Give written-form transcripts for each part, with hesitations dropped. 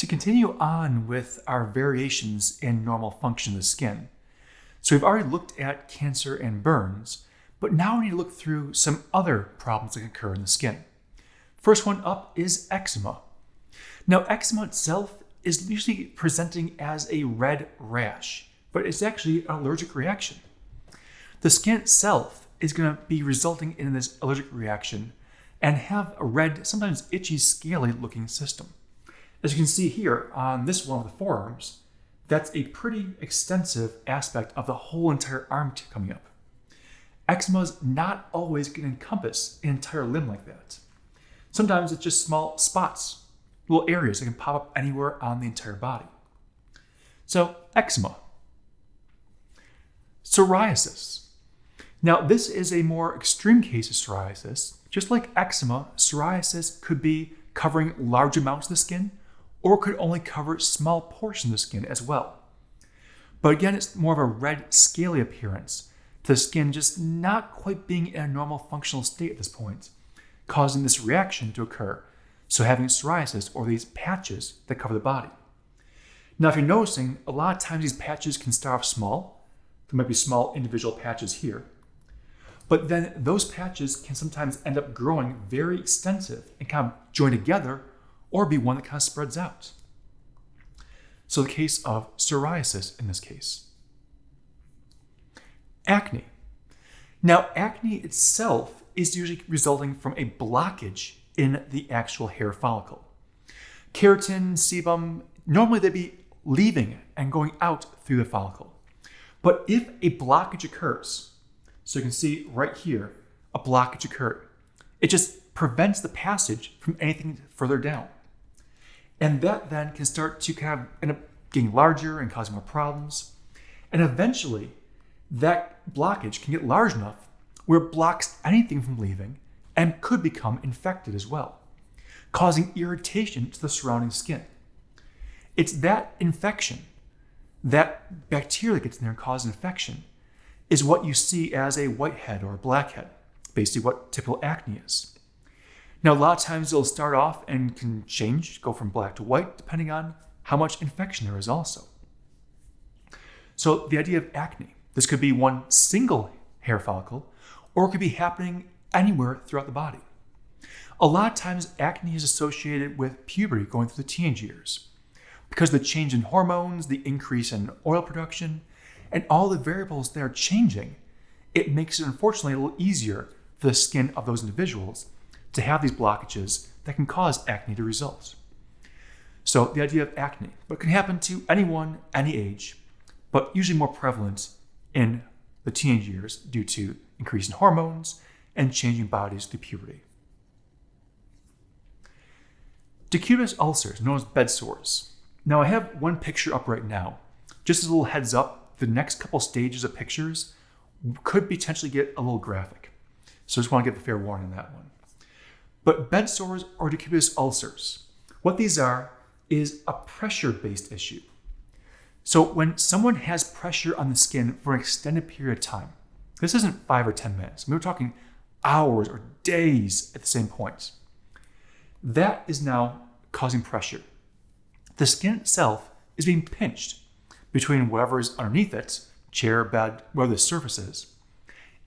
continue on with our variations in normal function of the skin, so we've already looked at cancer and burns, but now we need to look through some other problems that can occur in the skin. First one up is eczema. Now, eczema itself is usually presenting as a red rash, but it's actually an allergic reaction. The skin itself is going to be resulting in this allergic reaction and have a red, sometimes itchy, scaly looking system. As you can see here on this one of the forearms, that's a pretty extensive aspect of the whole entire arm coming up. Eczema is not always going to encompass an entire limb like that. Sometimes it's just small spots, little areas that can pop up anywhere on the entire body. So, eczema. Psoriasis. Now, this is a more extreme case of psoriasis. Just like eczema, psoriasis could be covering large amounts of the skin, or could only cover small portions of the skin as well. But again, it's more of a red, scaly appearance, the skin just not quite being in a normal functional state at this point, causing this reaction to occur, so having psoriasis or these patches that cover the body. Now, if you're noticing, a lot of times these patches can start off small. There might be small individual patches here. But then those patches can sometimes end up growing very extensive and kind of join together or be one that kind of spreads out. So the case of psoriasis in this case. Acne. Now, acne itself is usually resulting from a blockage in the actual hair follicle. Keratin, sebum, normally they'd be leaving and going out through the follicle. But if a blockage occurs, so you can see right here, a blockage occurred. It just prevents the passage from anything further down. And that then can start to kind of end up getting larger and causing more problems. And eventually, that blockage can get large enough where it blocks anything from leaving and could become infected as well, causing irritation to the surrounding skin. It's that infection, that bacteria that gets in there and causes infection, is what you see as a whitehead or a blackhead, basically what typical acne is. Now, a lot of times it'll start off and can change, go from black to white, depending on how much infection there is also. So the idea of acne, this could be one single hair follicle, or it could be happening anywhere throughout the body. A lot of times acne is associated with puberty going through the teenage years, because of the change in hormones, the increase in oil production, and all the variables that are changing. It makes it unfortunately a little easier for the skin of those individuals to have these blockages that can cause acne to result. So the idea of acne, but can happen to anyone, any age, but usually more prevalent in the teenage years due to increase in hormones and changing bodies through puberty. Decubitus ulcers, known as bed sores. Now, I have one picture up right now. Just as a little heads up, the next couple stages of pictures could potentially get a little graphic. So I just want to give a fair warning on that one. But bed sores or decubitus ulcers, what these are is a pressure-based issue. So when someone has pressure on the skin for an extended period of time, this isn't 5 or 10 minutes. We're talking hours or days at the same point. That is now causing pressure. The skin itself is being pinched between whatever is underneath it, chair, bed, whatever the surface is.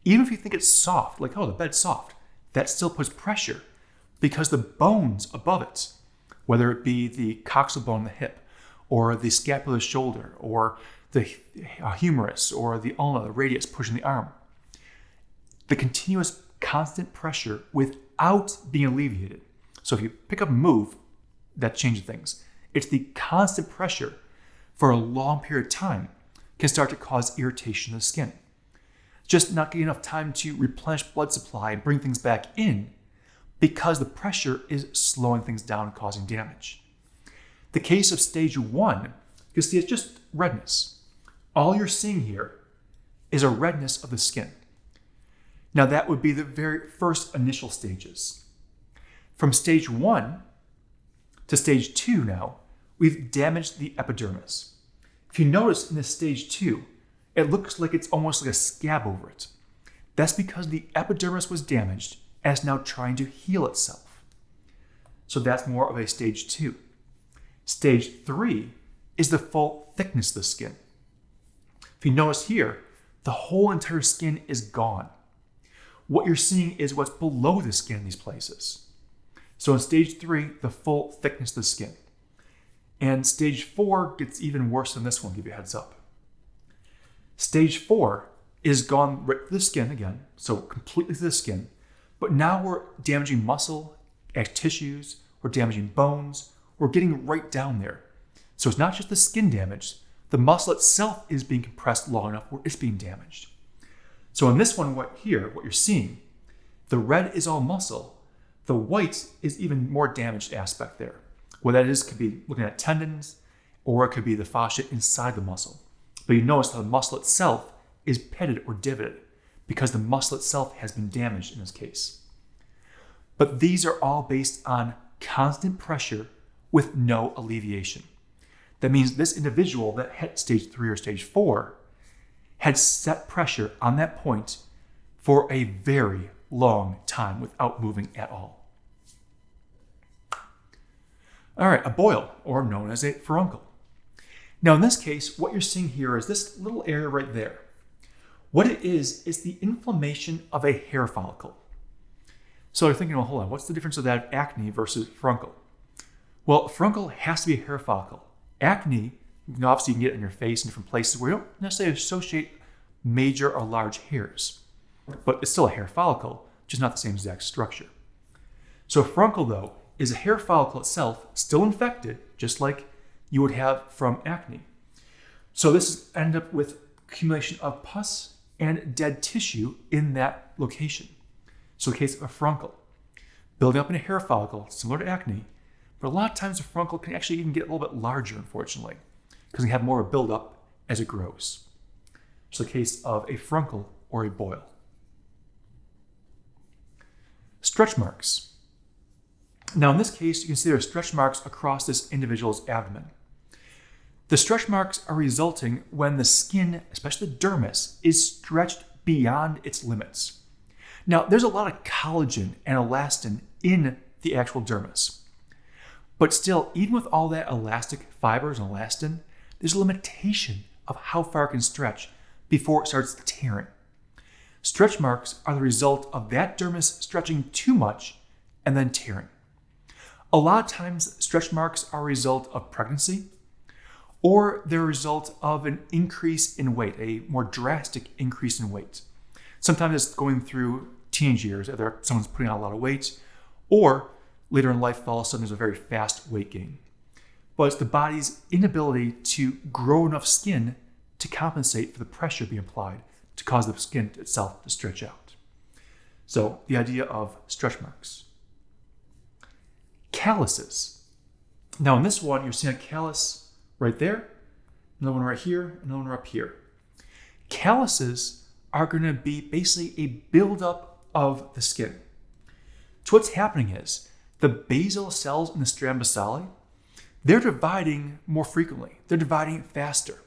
Even if you think it's soft, like, oh, the bed's soft, that still puts pressure because the bones above it, whether it be the coxal bone in the hip, or the scapular shoulder, or the humerus, or the ulna, the radius pushing the arm, the continuous constant pressure without being alleviated. So if you pick up and move, that changes things. It's the constant pressure for a long period of time can start to cause irritation of the skin. Just not getting enough time to replenish blood supply and bring things back in because the pressure is slowing things down and causing damage. The case of stage 1, you can see it's just redness. All you're seeing here is a redness of the skin. Now that would be the very first initial stages. From stage 1 to stage 2 now, we've damaged the epidermis. If you notice in this stage 2, it looks like it's almost like a scab over it. That's because the epidermis was damaged and is now trying to heal itself. So that's more of a stage 2. Stage 3 is the full thickness of the skin. If you notice here, the whole entire skin is gone. What you're seeing is what's below the skin in these places. So in stage 3, the full thickness of the skin. And stage 4 gets even worse than this one, I'll give you a heads up. Stage 4 is gone right through the skin again, so completely through the skin, but now we're damaging muscle, tissues, we're damaging bones, we're getting right down there. So it's not just the skin damage, the muscle itself is being compressed long enough where it's being damaged. So in this one what you're seeing, the red is all muscle, the white is even more damaged aspect there. What that is could be looking at tendons, or it could be the fascia inside the muscle. But you notice how the muscle itself is pitted or divoted because the muscle itself has been damaged in this case. But these are all based on constant pressure with no alleviation. That means this individual that hit stage 3 or stage 4 had set pressure on that point for a very long time without moving at all. All right, a boil, or known as a furuncle. Now in this case, what you're seeing here is this little area right there. What it is the inflammation of a hair follicle. So you're thinking, well, hold on, what's the difference of that acne versus furuncle? Well, furuncle has to be a hair follicle. Acne, obviously you can get it in your face in different places where you don't necessarily associate major or large hairs, but it's still a hair follicle, just not the same exact structure. So furuncle, though, is a hair follicle itself still infected, just like you would have from acne. So this ends up with accumulation of pus and dead tissue in that location. So the case of a furuncle, building up in a hair follicle, similar to acne, but a lot of times a furuncle can actually even get a little bit larger, unfortunately, because you have more of a buildup as it grows. So the case of a furuncle or a boil. Stretch marks. Now in this case, you can see there are stretch marks across this individual's abdomen. The stretch marks are resulting when the skin, especially the dermis, is stretched beyond its limits. Now, there's a lot of collagen and elastin in the actual dermis. But still, even with all that elastic fibers and elastin, there's a limitation of how far it can stretch before it starts tearing. Stretch marks are the result of that dermis stretching too much and then tearing. A lot of times, stretch marks are a result of pregnancy, or they're a result of an increase in weight, a more drastic increase in weight. Sometimes it's going through teenage years, either someone's putting on a lot of weight, or later in life, all of a sudden there's a very fast weight gain. But it's the body's inability to grow enough skin to compensate for the pressure being applied to cause the skin itself to stretch out. So the idea of stretch marks. Calluses. Now in this one, you're seeing a callus right there, another one right here, another one up here. Calluses are going to be basically a buildup of the skin. So what's happening is the basal cells in the strand basale, they're dividing more frequently. They're dividing faster.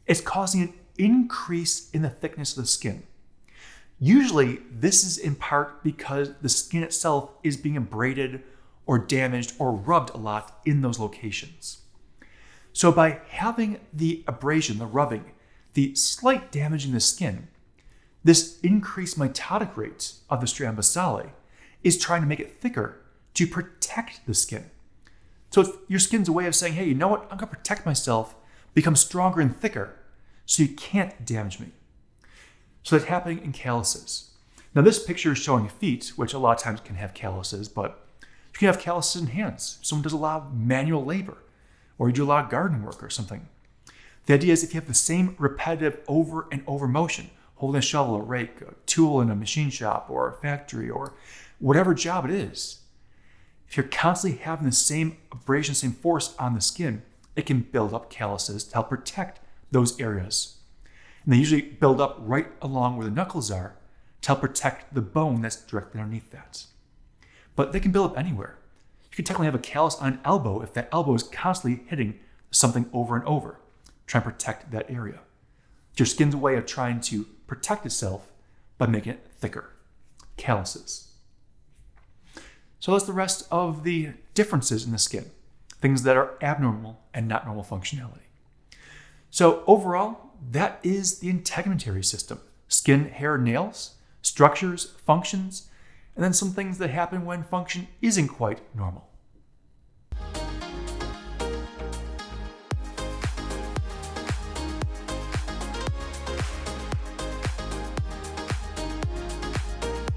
It's causing an increase in the thickness of the skin. Usually, this is in part because the skin itself is being abraded or damaged or rubbed a lot in those locations. So by having the abrasion, the rubbing, the slight damage in the skin, this increased mitotic rate of the strand basale is trying to make it thicker to protect the skin. So it's, your skin's a way of saying, hey, you know what? I'm going to protect myself, become stronger and thicker, so you can't damage me. So that's happening in calluses. Now this picture is showing feet, which a lot of times can have calluses, but you can have calluses in hands. Someone does a lot of manual labor, or you do a lot of garden work or something. The idea is if you have the same repetitive over and over motion, holding a shovel, a rake, a tool in a machine shop or a factory or whatever job it is, if you're constantly having the same abrasion, same force on the skin, it can build up calluses to help protect those areas. And they usually build up right along where the knuckles are to help protect the bone that's directly underneath that. But they can build up anywhere. You can technically have a callus on an elbow if that elbow is constantly hitting something over and over, trying to protect that area. It's your skin's way of trying to protect itself by making it thicker. Calluses. So that's the rest of the differences in the skin. things that are abnormal and not normal functionality. So overall, that is the integumentary system: skin, hair, nails, structures, functions, and then some things that happen when function isn't quite normal.